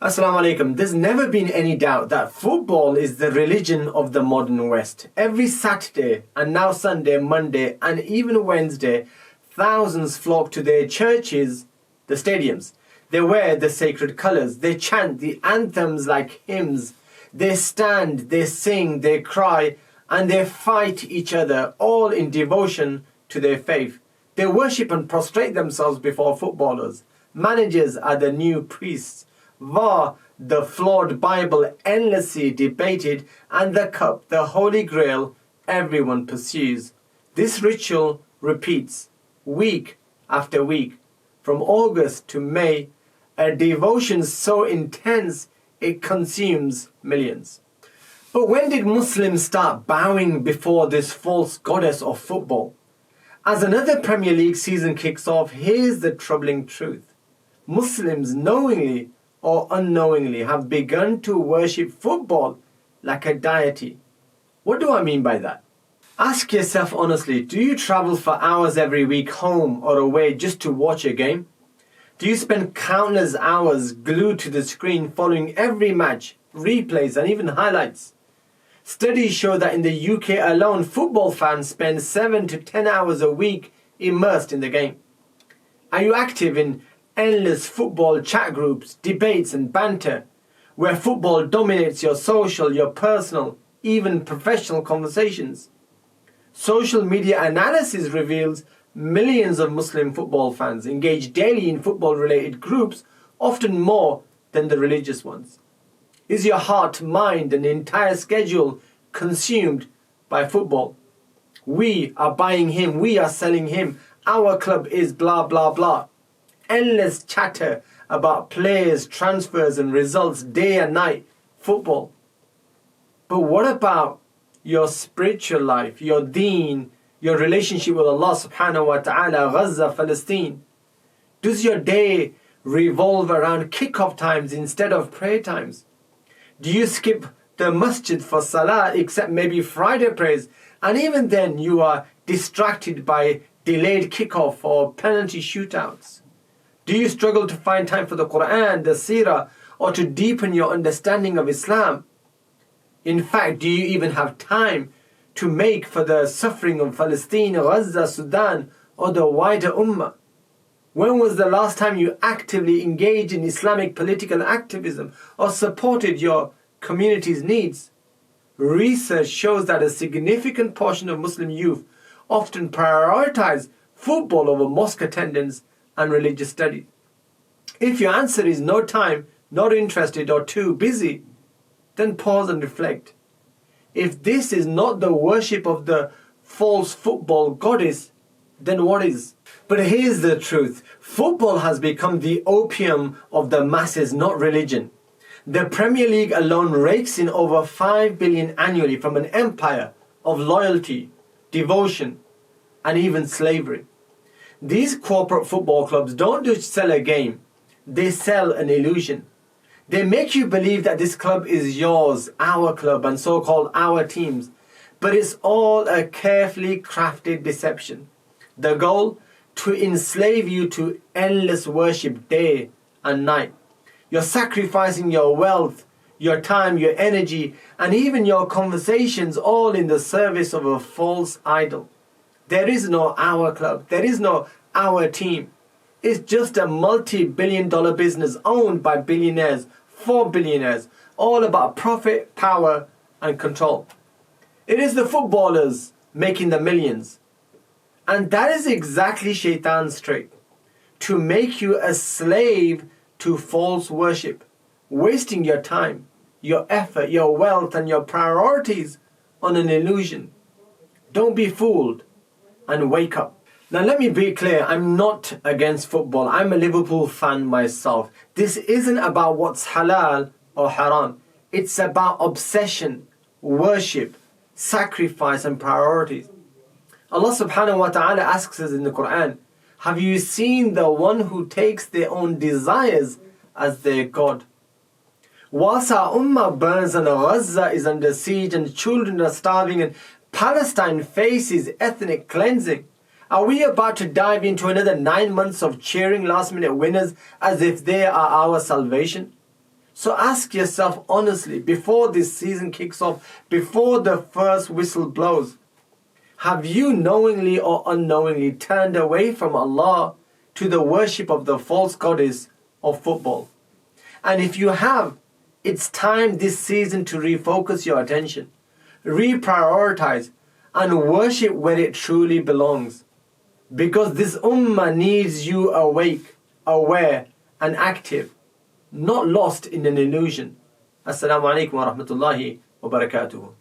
Assalamu alaikum. There's never been any doubt that football is the religion of the modern West. Every Saturday and now Sunday, Monday and even Wednesday, thousands flock to their churches, the stadiums. They wear the sacred colours. They chant the anthems like hymns. They stand, they sing, they cry and they fight each other, all in devotion to their faith. They worship and prostrate themselves before footballers. Managers are the new priests. VAR, the flawed Bible, endlessly debated, and the cup, the Holy Grail, everyone pursues. This ritual repeats week after week, from August to May, a devotion so intense it consumes millions. But when did Muslims start bowing before this false goddess of football? As another Premier League season kicks off, here's the troubling truth. Muslims knowingly or unknowingly have begun to worship football like a deity. What do I mean by that? Ask yourself honestly, do you travel for hours every week home or away just to watch a game? Do you spend countless hours glued to the screen following every match, replays and even highlights? Studies show that in the UK alone, football fans spend 7 to 10 hours a week immersed in the game. Are you active in endless football chat groups, debates and banter, where football dominates your social, your personal, even professional conversations? Social media analysis reveals millions of Muslim football fans engage daily in football-related groups, often more than the religious ones. Is your heart, mind and entire schedule consumed by football? We are buying him, we are selling him, our club is blah blah blah. Endless chatter about players, transfers and results day and night. Football. But what about your spiritual life, your Deen, your relationship with Allah subhanahu wa ta'ala, Gaza, Palestine? Does your day revolve around kick-off times instead of prayer times? Do you skip the masjid for salah except maybe Friday prayers, and even then you are distracted by delayed kick-off or penalty shootouts? Do you struggle to find time for the Quran, the Seerah, or to deepen your understanding of Islam? In fact, do you even have time to make for the suffering of Palestine, Gaza, Sudan, or the wider Ummah? When was the last time you actively engaged in Islamic political activism or supported your community's needs? Research shows that a significant portion of Muslim youth often prioritize football over mosque attendance and religious studies. If your answer is no time, not interested or too busy, then pause and reflect. If this is not the worship of the false football goddess, then what is? But here's the truth. Football has become the opium of the masses, not religion. The Premier League alone rakes in over 5 billion annually from an empire of loyalty, devotion, and even slavery. These corporate football clubs don't just sell a game, they sell an illusion. They make you believe that this club is yours, our club, and so-called our teams. But it's all a carefully crafted deception. The goal? To enslave you to endless worship day and night. You're sacrificing your wealth, your time, your energy, and even your conversations, all in the service of a false idol. There is no our club. There is no our team. It's just a multi-billion-dollar business owned by billionaires, for billionaires, all about profit, power, and control. It is the footballers making the millions. And that is exactly Shaytan's trick. To make you a slave to false worship, wasting your time, your effort, your wealth, and your priorities on an illusion. Don't be fooled and wake up. Now let me be clear, I'm not against football. I'm a Liverpool fan myself. This isn't about what's halal or haram. It's about obsession, worship, sacrifice and priorities. Allah subhanahu wa ta'ala asks us in the Quran, have you seen the one who takes their own desires as their God? Whilst our ummah burns and Gaza is under siege and children are starving and Palestine faces ethnic cleansing, are we about to dive into another 9 months of cheering last-minute winners as if they are our salvation? So ask yourself honestly, before this season kicks off, before the first whistle blows, have you knowingly or unknowingly turned away from Allah to the worship of the false goddess of football? And if you have, it's time this season to refocus your attention, reprioritize, and worship where it truly belongs. Because this ummah needs you awake, aware, and active, not lost in an illusion. Assalamu alaikum wa rahmatullahi wa barakatuhu.